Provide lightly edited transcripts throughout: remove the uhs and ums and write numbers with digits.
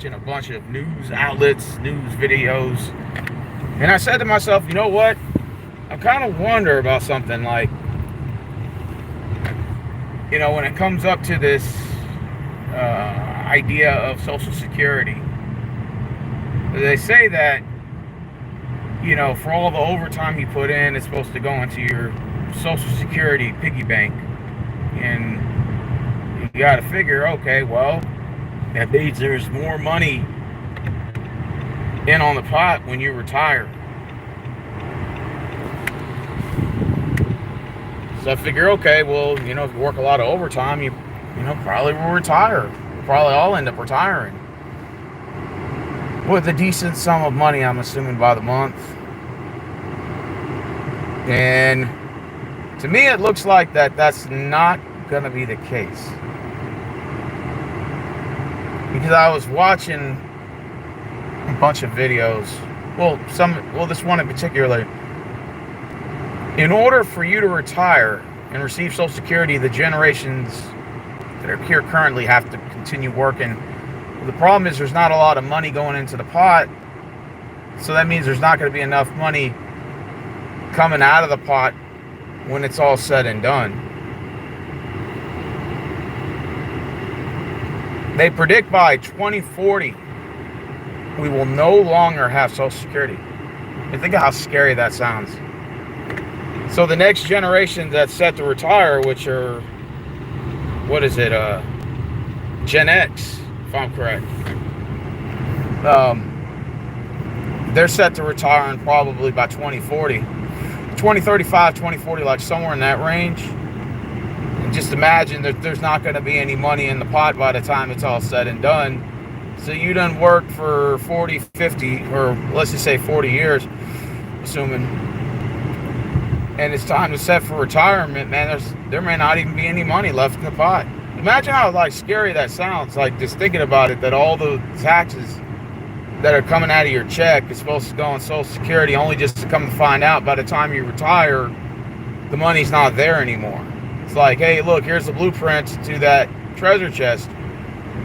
a bunch of news outlets, news videos, and I said to myself, you know what? I kind of wonder about something like, when it comes up to this idea of Social Security, they say that, for all the overtime you put in, it's supposed to go into your Social Security piggy bank. And you got to figure, okay, well, that means there's more money in on the pot when you retire. So I figure, okay, well, if you work a lot of overtime, you probably will retire. We'll probably all end up retiring with a decent sum of money, I'm assuming, by the month. And to me, it looks like that's not going to be the case. Because I was watching a bunch of videos. This one in particular. In order for you to retire and receive Social Security, the generations that are here currently have to continue working. The problem is there's not a lot of money going into the pot, so that means there's not going to be enough money coming out of the pot when it's all said and done. They predict by 2040 we will no longer have Social Security. And think of how scary that sounds. So the next generation that's set to retire, which are, Gen X, if I'm correct. They're set to retire in probably by 2040. 2035, 2040, like somewhere in that range. And just imagine that there's not going to be any money in the pot by the time it's all said and done. So you done work for 40, 50, or let's just say 40 years, assuming, and it's time to set for retirement, man, there may not even be any money left in the pot. Imagine how scary that sounds, just thinking about it, that all the taxes that are coming out of your check is supposed to go on Social Security, only just to come to find out by the time you retire, the money's not there anymore. It's like, hey, look, here's the blueprint to that treasure chest.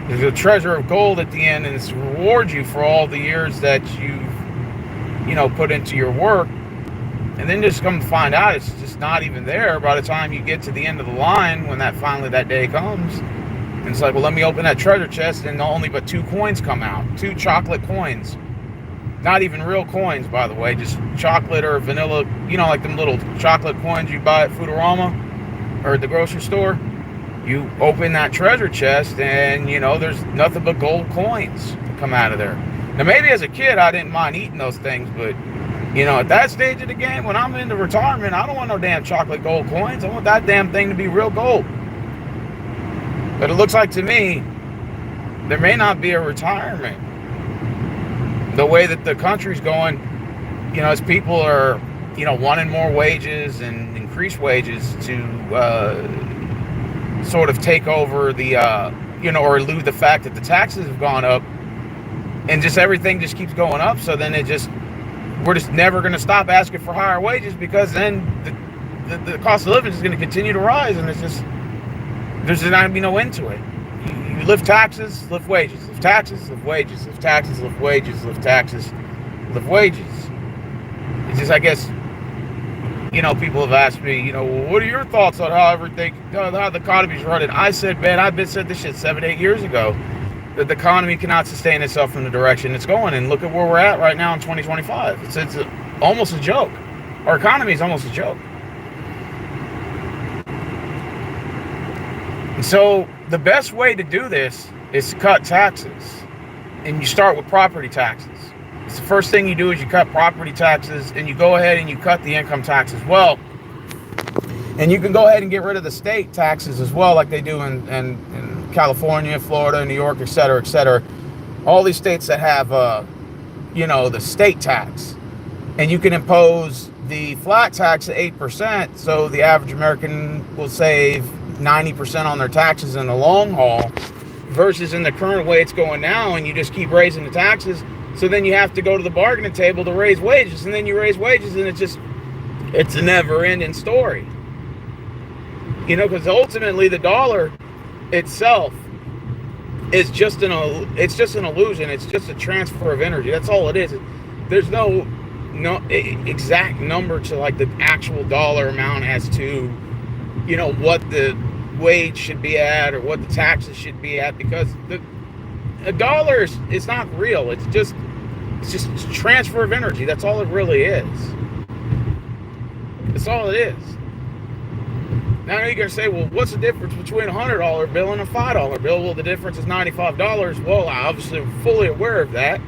There's a treasure of gold at the end, and it's to reward you for all the years that you've, put into your work. And then just come to find out it's just not even there by the time you get to the end of the line when that day comes. And it's like, well, let me open that treasure chest, and only but 2 coins come out. 2 chocolate coins. Not even real coins, by the way, just chocolate or vanilla, like them little chocolate coins you buy at Foodorama or at the grocery store. You open that treasure chest and, there's nothing but gold coins that come out of there. Now, maybe as a kid, I didn't mind eating those things, but at that stage of the game, when I'm into retirement, I don't want no damn chocolate gold coins. I want that damn thing to be real gold. But it looks like to me, there may not be a retirement. The way that the country's going, as people are, wanting more wages and increased wages to sort of take over the, or elude the fact that the taxes have gone up, and just everything just keeps going up. So then we're just never going to stop asking for higher wages, because then the cost of living is going to continue to rise, and there's just not going to be no end to it. You lift taxes, lift wages, lift taxes, lift wages, lift taxes, lift wages, lift taxes, lift wages. It's just, I guess, people have asked me, well, what are your thoughts on how the economy's running? I said, man, I've said this shit 7, 8 years ago, that the economy cannot sustain itself in the direction it's going, and look at where we're at right now in 2025. It's almost a joke. Our economy is almost a joke. And so the best way to do this is to cut taxes, and you start with property taxes. It's the first thing you do is you cut property taxes, and you go ahead and you cut the income tax as well. And you can go ahead and get rid of the state taxes as well, like they do in California, Florida, New York, et cetera, et cetera. All these states that have, the state tax. And you can impose the flat tax at 8%, so the average American will save 90% on their taxes in the long haul, versus in the current way it's going now, and you just keep raising the taxes. So then you have to go to the bargaining table to raise wages, and then you raise wages, and it's a never-ending story. Because ultimately the dollar itself is just it's just an illusion. It's just a transfer of energy. That's all it is. There's no exact number to like the actual dollar amount as to, you know, what the wage should be at or what the taxes should be at, because a dollar is not real. It's just a transfer of energy. That's all it really is. That's all it is. Now you're going to say, well, what's the difference between a $100 bill and a $5 bill? Well, the difference is $95. Well, I obviously am fully aware of that.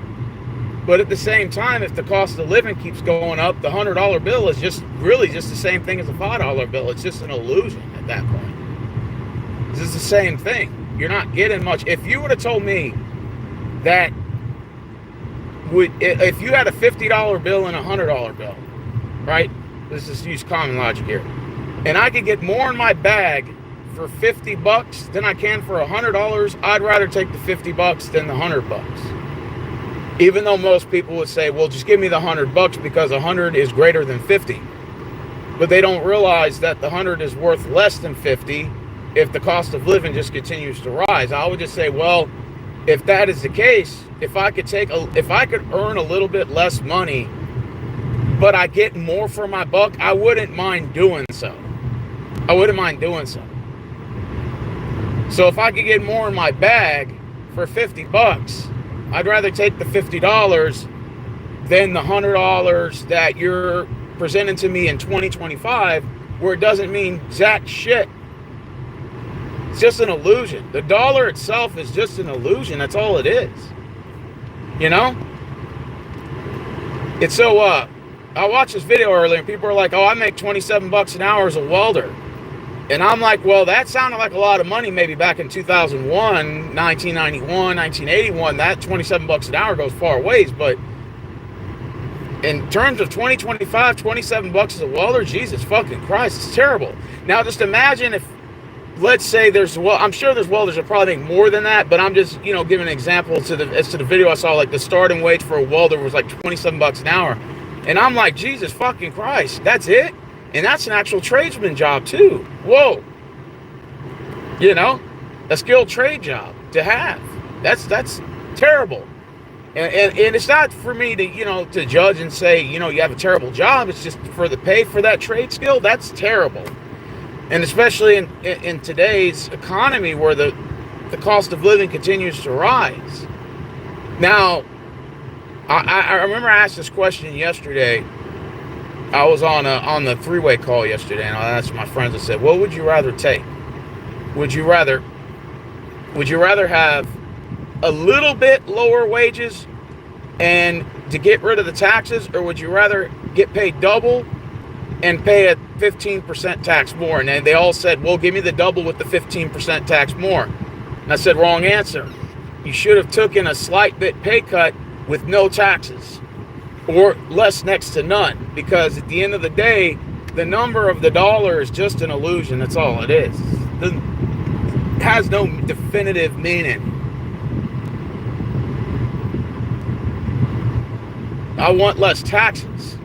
But at the same time, if the cost of living keeps going up, the $100 bill is just really just the same thing as a $5 bill. It's just an illusion at that point. It's the same thing. You're not getting much. If you would have told me that if you had a $50 bill and a $100 bill, right? Let's just use common logic here. And I could get more in my bag for $50 than I can for $100, I'd rather take the $50 than the $100. Even though most people would say, well, just give me the $100 because 100 is greater than 50. But they don't realize that the 100 is worth less than 50 if the cost of living just continues to rise. I would just say, well, if that is the case, if I could earn a little bit less money, but I get more for my buck, I wouldn't mind doing so. I wouldn't mind doing so. So if I could get more in my bag for $50, I'd rather take the $50 than the $100 that you're presenting to me in 2025, where it doesn't mean jack shit. It's just an illusion. The dollar itself is just an illusion. That's all it is. You know? It's so, I watched this video earlier and people are like, oh, I make $27 an hour as a welder. And I'm like, well, that sounded like a lot of money maybe back in 2001, 1991, 1981. That $27 an hour goes far ways. But in terms of 2025, $27 as a welder, Jesus fucking Christ, it's terrible. Now, just imagine if, let's say I'm sure there's welders that probably make more than that, but I'm just, you know, giving an example as to the video I saw, like the starting wage for a welder was like $27 an hour. And I'm like, Jesus fucking Christ, that's it? And that's an actual tradesman job too. Whoa. You know, a skilled trade job to have. That's terrible. And it's not for me to, you know, to judge and say, you know, you have a terrible job. It's just for the pay for that trade skill. That's terrible. And especially in today's economy where the cost of living continues to rise. Now, I remember I asked this question yesterday. I was on the three-way call yesterday, and I asked my friends, I said, what would you rather take? Would you rather have a little bit lower wages and to get rid of the taxes, or would you rather get paid double and pay a 15% tax more? And they all said, well, give me the double with the 15% tax more. And I said, wrong answer. You should have taken a slight bit pay cut with no taxes, or less next to none, because at the end of the day, the number of the dollar is just an illusion. That's all it is. It has no definitive meaning. I want less taxes,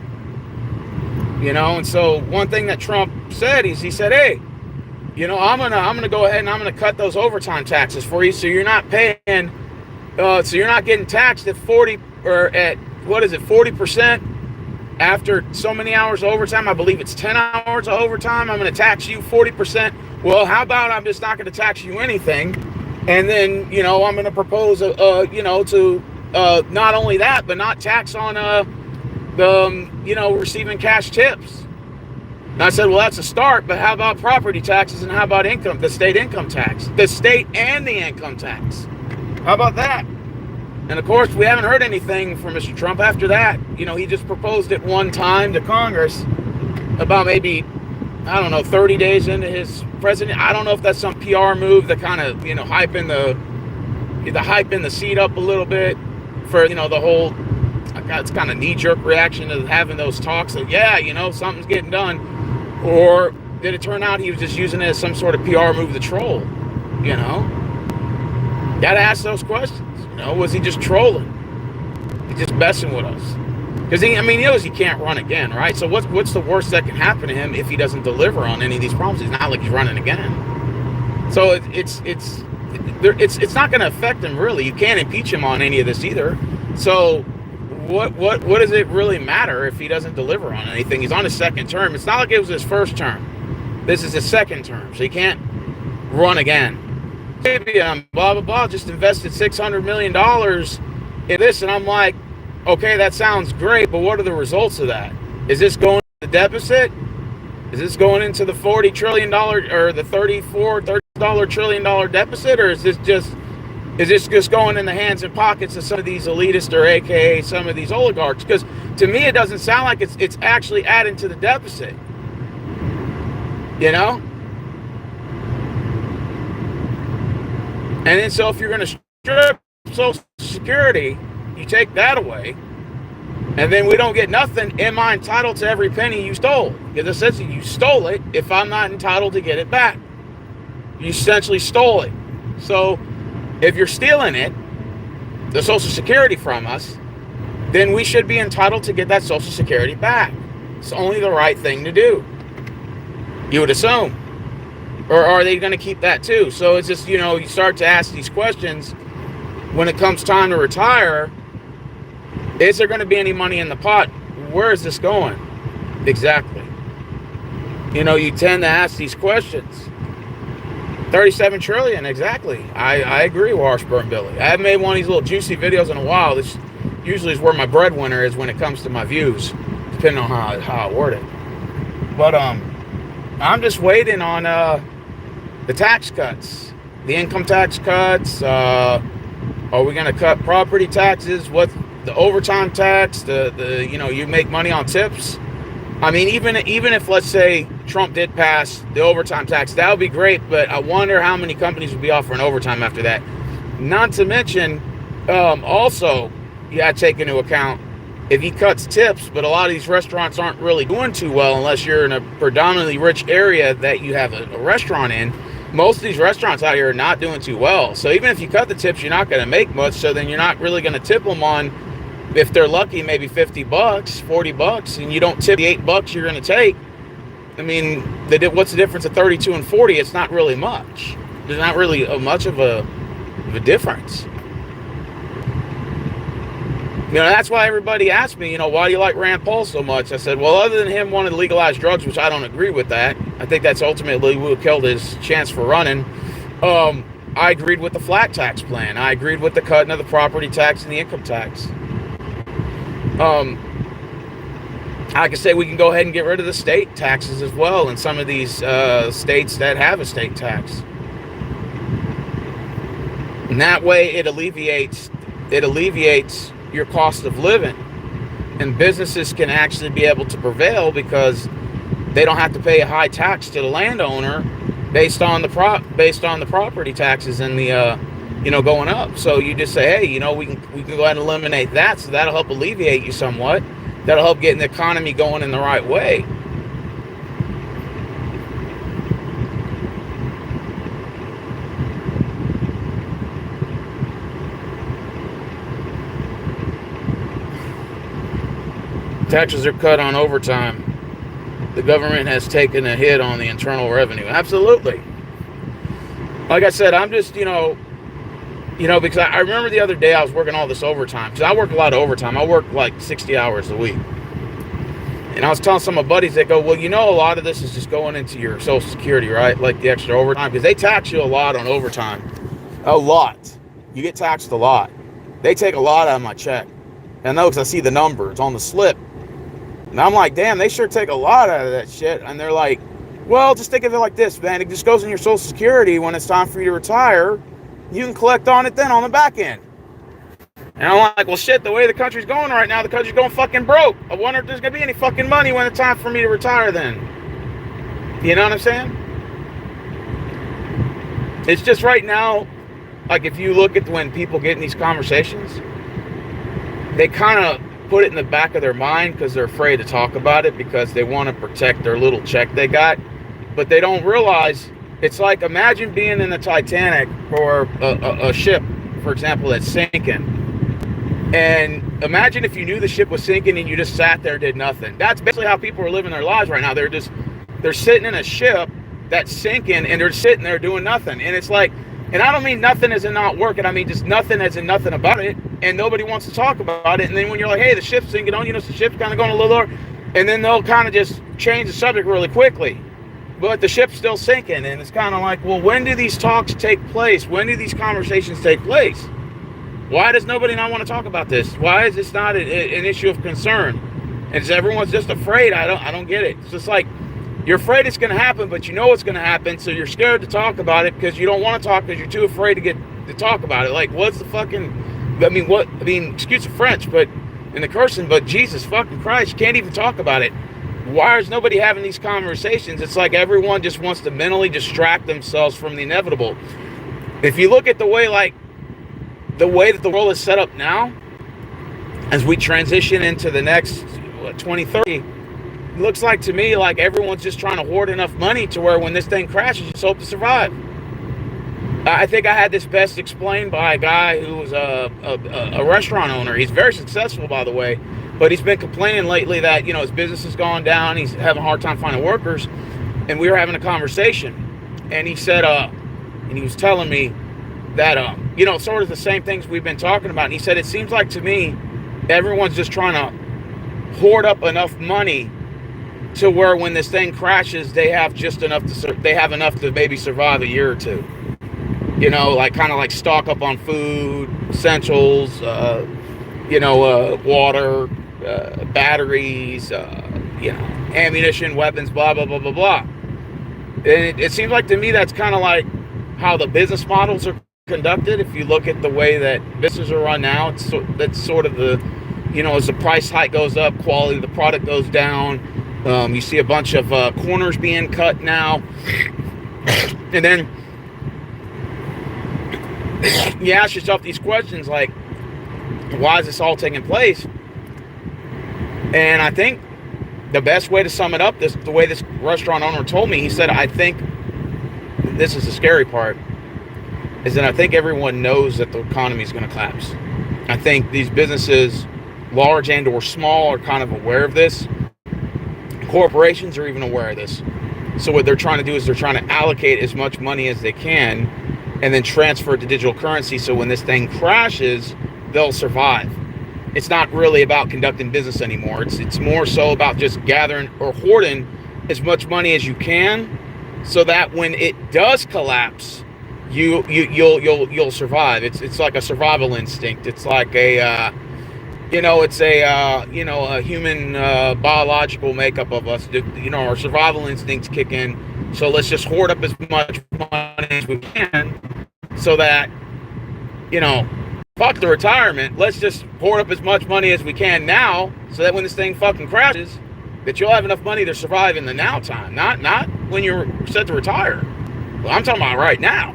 you know. And so one thing that Trump said is, he said, hey, you know, I'm gonna go ahead and I'm gonna cut those overtime taxes for you, so you're not paying, so you're not getting taxed at 40 or at, what is it, 40% after so many hours of overtime. I believe it's 10 hours of overtime. I'm going to tax you 40%. Well, how about I'm just not going to tax you anything? And then, you know, I'm going to propose, you know, to not only that, but not tax on you know, receiving cash tips. And I said, well, that's a start, but how about property taxes, and how about the state income tax, the state and the income tax? How about that? And of course, we haven't heard anything from Mr. Trump after that. You know, he just proposed it one time to Congress about maybe, I don't know, 30 days into his presidency. I don't know if that's some PR move to kind of, you know, hyping the seat up a little bit for, you know, the whole, it's kind of knee-jerk reaction to having those talks of, yeah, you know, something's getting done. Or did it turn out he was just using it as some sort of PR move to troll? You know? Gotta ask those questions. You know, was he just trolling? He just messing with us? Because he knows he can't run again, right? So what's the worst that can happen to him if he doesn't deliver on any of these promises? It's not like he's running again. So it's it's not going to affect him really. You can't impeach him on any of this either. So what does it really matter if he doesn't deliver on anything? He's on his second term. It's not like it was his first term. This is his second term, so he can't run again. Maybe blah blah blah just invested $600 million in this, and I'm like, okay, that sounds great, but what are the results of that? Is this going to the deficit? Is this going into the $40 trillion or the $30 trillion deficit, or is this just going in the hands and pockets of some of these elitists, or AKA some of these oligarchs? Because to me, it doesn't sound like it's actually adding to the deficit. You know? And then so if you're going to strip Social Security, you take that away, and then we don't get nothing. Am I entitled to every penny you stole? Because essentially you stole it if I'm not entitled to get it back. You essentially stole it. So if you're stealing it, the Social Security from us, then we should be entitled to get that Social Security back. It's only the right thing to do, you would assume. Or are they going to keep that too? So it's just, you start to ask these questions when it comes time to retire. Is there going to be any money in the pot? Where is this going? Exactly. You tend to ask these questions. 37 trillion, exactly. I agree, Washburn Billy. I haven't made one of these little juicy videos in a while. This usually is where my breadwinner is when it comes to my views, depending on how I word it. But I'm just waiting on the tax cuts, the income tax cuts. Are we going to cut property taxes? What the overtime tax? You make money on tips. I mean, even if let's say Trump did pass the overtime tax, that would be great. But I wonder how many companies would be offering overtime after that. Not to mention, also you got to take into account if he cuts tips, but a lot of these restaurants aren't really doing too well unless you're in a predominantly rich area that you have a restaurant in. Most of these restaurants out here are not doing too well. So even if you cut the tips, you're not going to make much. So then you're not really going to tip them on, if they're lucky, maybe $50, $40, and you don't tip the $8 you're going to take. I mean, what's the difference of 32 and 40? It's not really much. There's not really much of a difference. That's why everybody asked me, why do you like Rand Paul so much? I said, well, other than him wanting to legalize drugs, which I don't agree with that. I think that's ultimately what killed his chance for running. I agreed with the flat tax plan. I agreed with the cutting of the property tax and the income tax. I could say we can go ahead and get rid of the state taxes as well in some of these states that have a state tax. And that way it alleviates your cost of living, and businesses can actually be able to prevail because they don't have to pay a high tax to the landowner based on the property taxes and the going up. So you just say, hey, we can go ahead and eliminate that, so that'll help alleviate you somewhat. That'll help getting the economy going in the right way. Taxes are cut on overtime. The government has taken a hit on the internal revenue. Absolutely. Like I said, I'm just, because I remember the other day I was working all this overtime. Because I work a lot of overtime. I work like 60 hours a week. And I was telling some of my buddies, they go, well, a lot of this is just going into your Social Security, right? Like the extra overtime. Because they tax you a lot on overtime. A lot. You get taxed a lot. They take a lot out of my check. And I know because I see the numbers on the slip. And I'm like, damn, they sure take a lot out of that shit. And they're like, well, just think of it like this, man. It just goes in your Social Security when it's time for you to retire. You can collect on it then on the back end. And I'm like, well, shit, the way the country's going right now, the country's going fucking broke. I wonder if there's going to be any fucking money when it's time for me to retire then. You know what I'm saying? It's just right now, like if you look at when people get in these conversations, they kind of put it in the back of their mind because they're afraid to talk about it because they want to protect their little check they got. But they don't realize, it's like, imagine being in the Titanic or a ship, for example, that's sinking. And imagine if you knew the ship was sinking and you just sat there and did nothing. That's basically how people are living their lives right now. They're sitting in a ship that's sinking and they're sitting there doing nothing. And it's like, And I don't mean nothing as in not working. I mean just nothing as in nothing about it. And nobody wants to talk about it. And then when you're like, hey, the ship's sinking on, the ship's kind of going a little lower. And then they'll kind of just change the subject really quickly. But the ship's still sinking. And it's kind of like, well, when do these talks take place? When do these conversations take place? Why does nobody not want to talk about this? Why is this not an issue of concern? And everyone's just afraid. I don't get it. It's just like, you're afraid it's going to happen, but you know it's going to happen, so you're scared to talk about it because you don't want to talk because you're too afraid to talk about it. Like, what's the fucking... excuse the French, but in the cursing, but Jesus fucking Christ, you can't even talk about it. Why is nobody having these conversations? It's like everyone just wants to mentally distract themselves from the inevitable. If you look at the way that the world is set up now, as we transition into the next 2030, it looks like to me like everyone's just trying to hoard enough money to where when this thing crashes, you just hope to survive. I think I had this best explained by a guy who was a restaurant owner. He's very successful, by the way, but he's been complaining lately that, his business has gone down. He's having a hard time finding workers. And we were having a conversation. And he said, and he was telling me that, sort of the same things we've been talking about. And he said, it seems like to me, everyone's just trying to hoard up enough money to where when this thing crashes, they have just enough to maybe survive a year or two. Like stock up on food, essentials, water, batteries, ammunition, weapons, blah, blah, blah, blah, blah. And it seems like to me that's kind of like how the business models are conducted. If you look at the way that businesses are run now, that's sort of the, as the price hike goes up, quality of the product goes down. You see a bunch of corners being cut now. And then you ask yourself these questions like, why is this all taking place? And I think the best way to sum it up, the way this restaurant owner told me, he said, I think this is the scary part, is that I think everyone knows that the economy is going to collapse. I think these businesses, large and or small, are kind of aware of this. Corporations are even aware of this. So what they're trying to do is they're trying to allocate as much money as they can and then transfer it to digital currency, so when this thing crashes, they'll survive. It's not really about conducting business anymore. It's more so about just gathering or hoarding as much money as you can, so that when it does collapse, you'll survive. It's like a survival instinct. It's like a a human biological makeup of us. Our survival instincts kick in. So let's just hoard up as much money as we can, so that, fuck the retirement. Let's just hoard up as much money as we can now, so that when this thing fucking crashes, that you'll have enough money to survive in the now time, not when you're set to retire. Well, I'm talking about right now.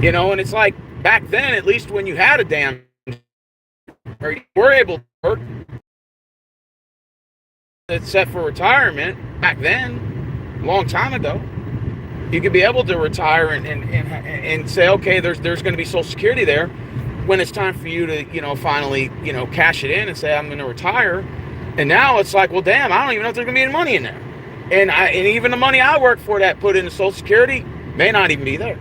And it's like back then, at least when you had a damn, or you were able to work, it's set for retirement back then, a long time ago. You could be able to retire and say, okay, there's going to be Social Security there when it's time for you to, finally, cash it in and say, I'm going to retire. And now it's like, well, damn, I don't even know if there's going to be any money in there. And even the money I work for that put into Social Security may not even be there.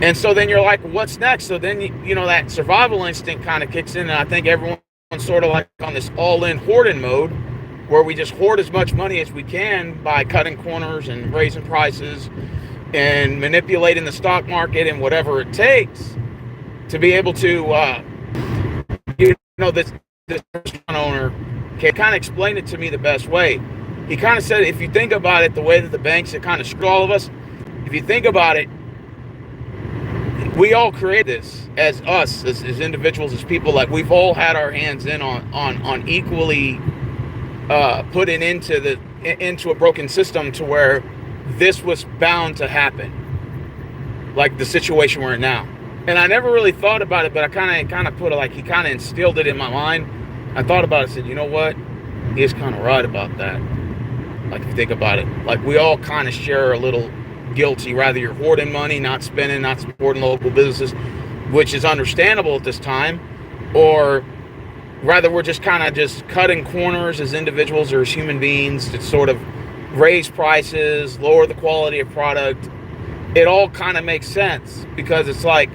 And so then you're like, what's next? So then, that survival instinct kind of kicks in. And I think everyone's sort of like on this all-in hoarding mode, where we just hoard as much money as we can by cutting corners and raising prices and manipulating the stock market and whatever it takes to be able to, this restaurant owner can kind of explain it to me the best way. He kind of said, if you think about it, the way that the banks have kind of screwed all of us, if you think about it, we all create this as us, as individuals, as people. Like, we've all had our hands in on equally putting into a broken system to where this was bound to happen, like the situation we're in now. And I never really thought about it, but I kind of put it, like, he kind of instilled it in my mind. I thought about it, said, you know what, he's kind of right about that. Like, if you think about it, like, we all kind of share a little guilty, rather you're hoarding money, not spending, not supporting local businesses, which is understandable at this time, or rather we're just kind of just cutting corners as individuals or as human beings to sort of raise prices, lower the quality of product, it all kind of makes sense, because it's like,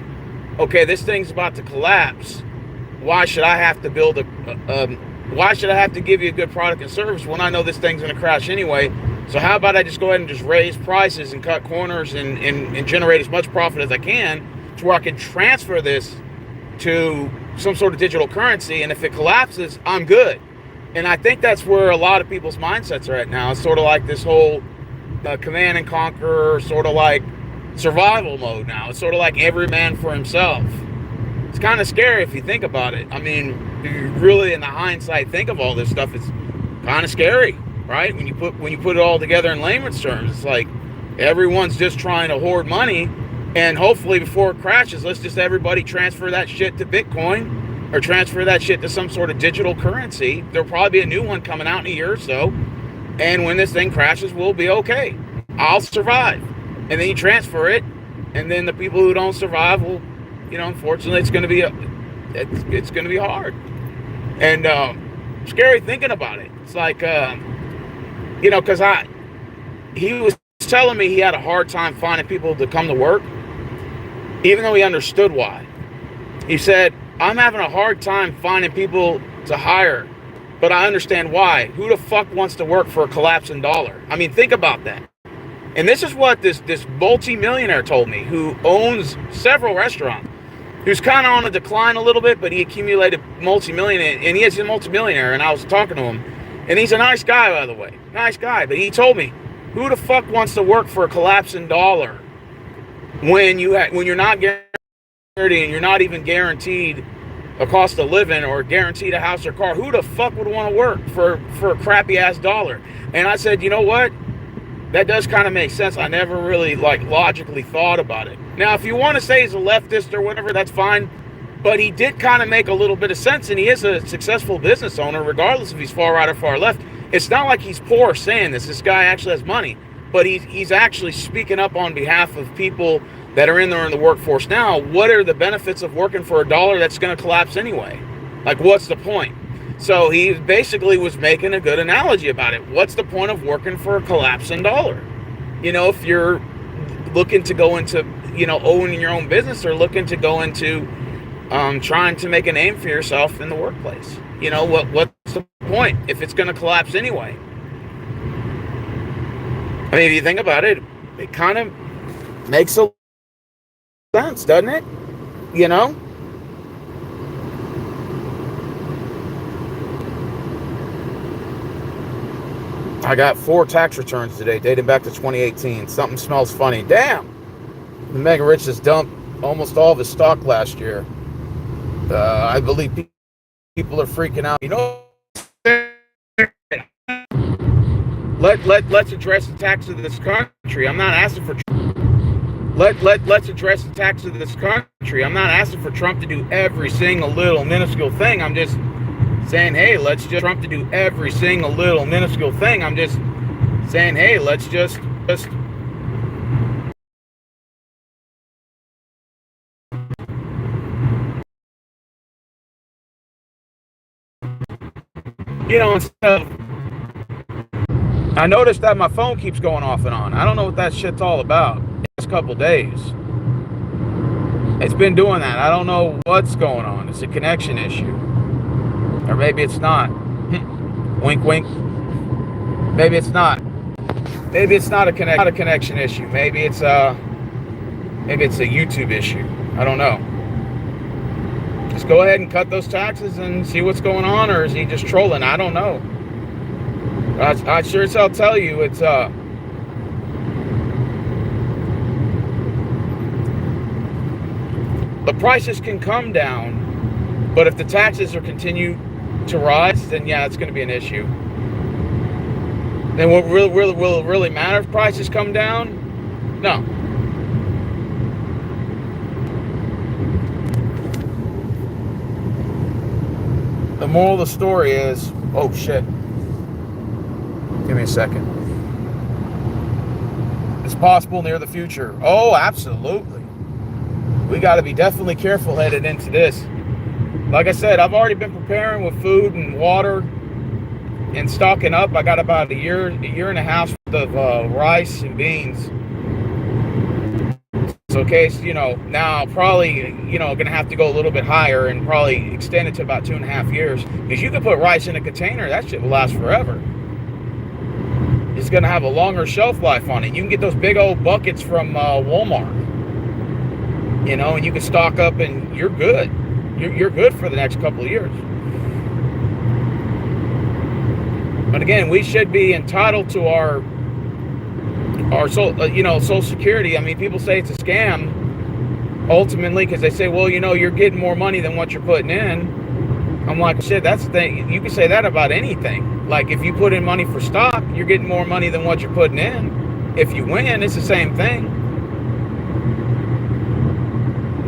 okay, this thing's about to collapse. Why should I have to build why should I have to give you a good product and service when I know this thing's going to crash anyway? So how about I just go ahead and just raise prices and cut corners and generate as much profit as I can, to where I can transfer this to some sort of digital currency, and if it collapses, I'm good. And I think that's where a lot of people's mindsets are at now. It's sort of like this whole command and conquer, sort of like survival mode now. It's sort of like every man for himself. It's kind of scary if you think about it. I mean, if you really, in the hindsight, think of all this stuff, it's kind of scary, right? When you put it all together in layman's terms, it's like everyone's just trying to hoard money, and hopefully before it crashes, let's just everybody transfer that shit to Bitcoin, or transfer that shit to some sort of digital currency. There'll probably be a new one coming out in a year or so, and when this thing crashes, we'll be okay. I'll survive. And then you transfer it, and then the people who don't survive will, unfortunately, it's going to be hard, and scary thinking about it. It's like, because he was telling me he had a hard time finding people to come to work, even though he understood why. He said, I'm having a hard time finding people to hire, but I understand why. Who the fuck wants to work for a collapsing dollar? I mean, think about that. And this is what this multi-millionaire told me, who owns several restaurants, who's kind of on a decline a little bit, but he accumulated multi-millionaire, and he is a multi-millionaire, and I was talking to him, and he's a nice guy, by the way. Nice guy. But he told me, who the fuck wants to work for a collapsing dollar when you're not guaranteed, and you're not even guaranteed a cost of living or guaranteed a house or car? Who the fuck would want to work for a crappy ass dollar? And I said, you know what? That does kind of make sense. I never really logically thought about it. Now, if you want to say he's a leftist or whatever, that's fine. But he did kind of make a little bit of sense, and he is a successful business owner, regardless if he's far right or far left. It's not like he's poor saying this. This guy actually has money, but he's actually speaking up on behalf of people that are in the workforce now. What are the benefits of working for a dollar that's going to collapse anyway? Like, what's the point? So he basically was making a good analogy about it. What's the point of working for a collapsing dollar? If you're looking to go into, owning your own business, or looking to go into trying to make a name for yourself in the workplace. What's the point if it's going to collapse anyway? I mean, if you think about it, it kind of makes a sense, doesn't it? I got 4 tax returns today, dating back to 2018. Something smells funny. Damn! The mega rich just dumped almost all of his stock last year. I believe people are freaking out. Let's address the tax of this country. I'm not asking for. Let's address the tax of this country. I'm not asking for Trump to do every single little minuscule thing. I'm just saying, hey, let's just Trump to do every single little minuscule thing. I'm just saying, hey, let's just instead of, I noticed that my phone keeps going off and on. I don't know what that shit's all about. Last couple days, it's been doing that. I don't know what's going on. It's a connection issue. Or maybe it's not. Wink, wink. Maybe it's not. Maybe it's not a connection issue. Maybe it's a YouTube issue. I don't know. Just go ahead and cut those taxes and see what's going on, or is he just trolling? I don't know. I sure as hell tell you, it's the prices can come down, but if the taxes are continue to rise, then yeah, it's going to be an issue. Then will it really matter if prices come down? No. The moral of the story is, oh shit. Give me a second. It's possible near the future. Oh, absolutely. We got to be definitely careful headed into this. Like I said, I've already been preparing with food and water and stocking up. I got about a year and a half of rice and beans. So case, now probably, going to have to go a little bit higher and probably extend it to about 2.5 years. Because you can put rice in a container, that shit will last forever. It's going to have a longer shelf life on it. You can get those big old buckets from Walmart, and you can stock up and you're good. You're good for the next couple of years. But again, we should be entitled to our Social Security. I mean, people say it's a scam ultimately because they say, well, you're getting more money than what you're putting in. I'm like, shit, that's the thing. You can say that about anything. Like, if you put in money for stock, you're getting more money than what you're putting in. If you win, it's the same thing.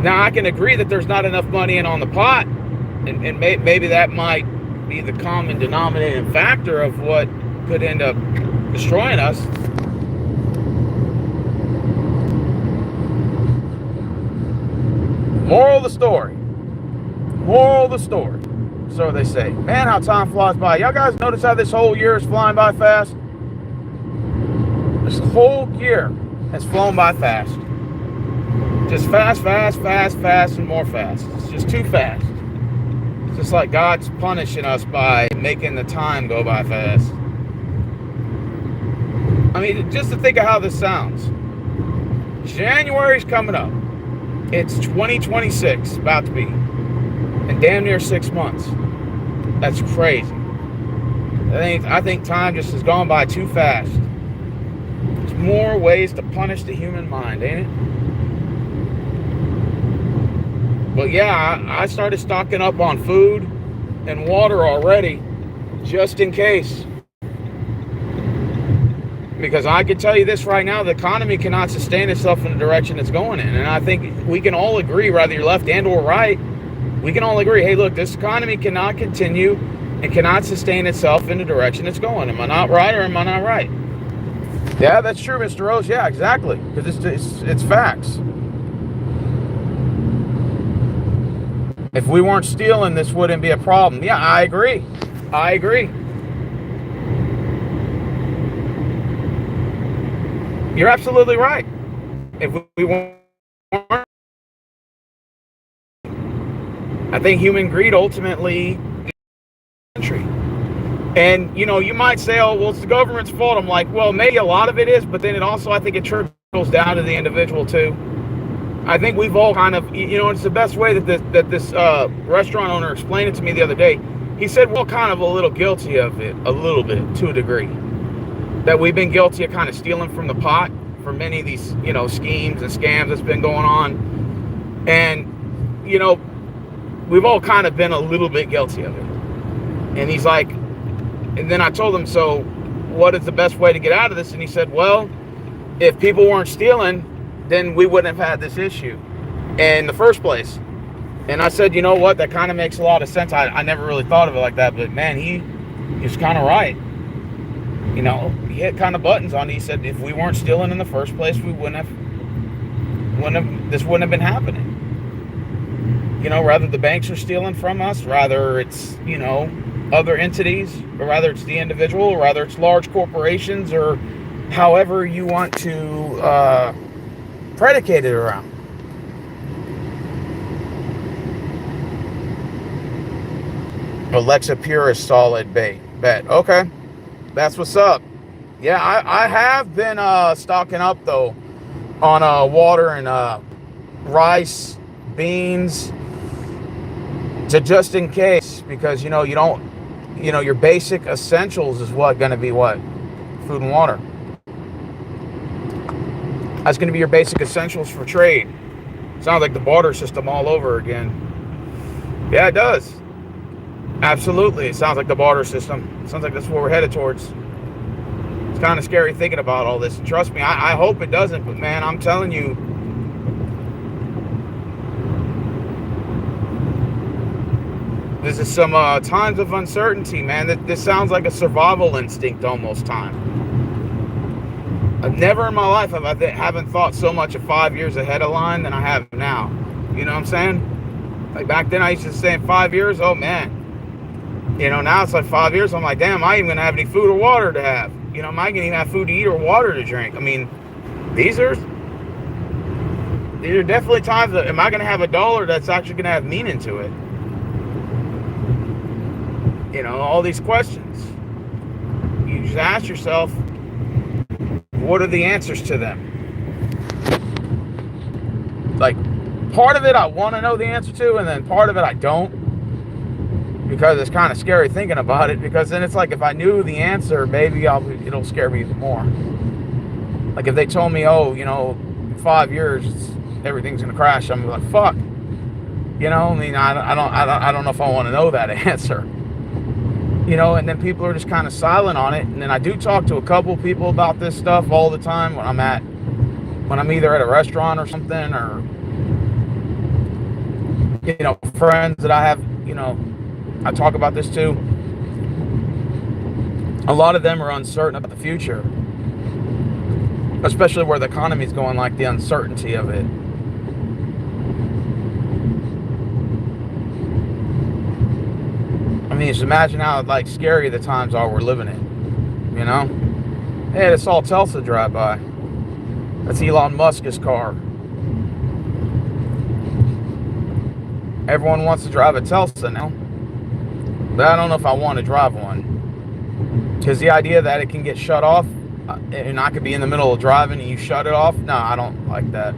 Now, I can agree that there's not enough money in on the pot, and maybe that might be the common denominating factor of what could end up destroying us. Moral of the story. So they say, man, how time flies by. Y'all guys notice how this whole year is flying by fast? This whole year has flown by fast. Just fast, and more fast. It's just too fast. It's just like God's punishing us by making the time go by fast. I mean, just to think of how this sounds. January's coming up. It's 2026, about to be, in damn near 6 months. That's crazy. I think time just has gone by too fast. There's more ways to punish the human mind, ain't it? But yeah, I started stocking up on food and water already, just in case. Because I can tell you this right now, the economy cannot sustain itself in the direction it's going in. And I think we can all agree, whether you're left and or right, we can all agree, hey, look, this economy cannot continue and cannot sustain itself in the direction it's going. Am I not right or am I not right? Yeah, that's true, Mr. Rose. Yeah, exactly. Because it's facts. If we weren't stealing, this wouldn't be a problem. Yeah, I agree. You're absolutely right. If we weren't, I think human greed ultimately country. And you might say, oh, well, it's the government's fault. I'm like, well, maybe a lot of it is, but then it also, I think it trickles down to the individual too. I think we've all kind of, it's the best way that this restaurant owner explained it to me the other day. He said, we're kind of a little guilty of it, a little bit, to a degree. That we've been guilty of kind of stealing from the pot for many of these, schemes and scams that's been going on. And, we've all kind of been a little bit guilty of it. And he's like, and then I told him, so what is the best way to get out of this? And he said, well, if people weren't stealing, then we wouldn't have had this issue in the first place. And I said, you know what? That kind of makes a lot of sense. I never really thought of it like that, but man, he's kind of right. He hit kind of buttons on it. He said, if we weren't stealing in the first place, we this wouldn't have been happening. Rather the banks are stealing from us, rather it's, other entities, or rather it's the individual, or rather it's large corporations, or however you want to predicate it around. Alexa Pure is solid bet. Okay. That's what's up. Yeah, I have been stocking up though on water and rice, beans, to just in case, because you don't, your basic essentials is going to be what? Food and water. That's going to be your basic essentials for trade. Sounds like the barter system all over again. Yeah, it does. Absolutely. It sounds like the barter system. It sounds like that's what we're headed towards. It's kind of scary thinking about all this. And trust me, I hope it doesn't. But man, I'm telling you, this is some times of uncertainty, man. This sounds like a survival instinct almost time. I've never in my life haven't thought so much of 5 years ahead of line than I have now. You know what I'm saying? Like back then I used to say in 5 years, oh man. Now it's like 5 years. I'm like, damn, I ain't even gonna have any food or water to have. You know, am I going to even have food to eat or water to drink? I mean, these are definitely times that, am I going to have a dollar that's actually going to have meaning to it? You know, all these questions. You just ask yourself, what are the answers to them? Like, part of it I want to know the answer to, and then part of it I don't, because it's kind of scary thinking about it, because then it's like, if I knew the answer, maybe it'll scare me even more. Like, if they told me, oh, you know, in 5 years everything's gonna crash, I'm like, fuck. You know, I mean, I don't know if I want to know that answer. You know, and then people are just kind of silent on it. And then I do talk to a couple people about this stuff all the time when I'm either at a restaurant or something, or, you know, friends that I have, you know, I talk about this too. A lot of them are uncertain about the future, especially where the economy's going, like the uncertainty of it. I mean, just imagine how, like, scary the times are we're living in, you know? Hey, I saw Tesla drive by. That's Elon Musk's car. Everyone wants to drive a Tesla now, but I don't know if I want to drive one, because the idea that it can get shut off, and I could be in the middle of driving and you shut it off, no, I don't like that.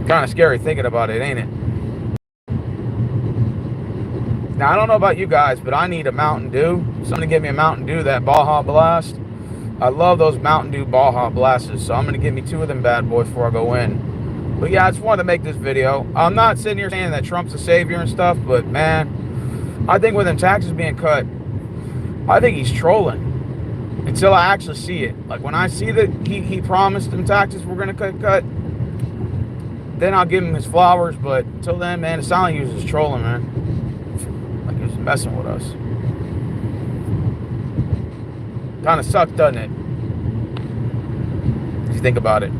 Kind of scary thinking about it, ain't it? Now, I don't know about you guys, but I need a Mountain Dew. Somebody give me a Mountain Dew, that Baja Blast. I love those Mountain Dew Baja Blasts, so I'm going to give me 2 of them bad boys before I go in. But yeah, I just wanted to make this video. I'm not sitting here saying that Trump's a savior and stuff, but man, I think with them taxes being cut, I think he's trolling until I actually see it. Like, when I see that he promised them taxes were going to cut, then I'll give him his flowers. But until then, man, it sounds like he was just trolling, man. Like he was messing with us. Kind of sucked, doesn't it? If you think about it.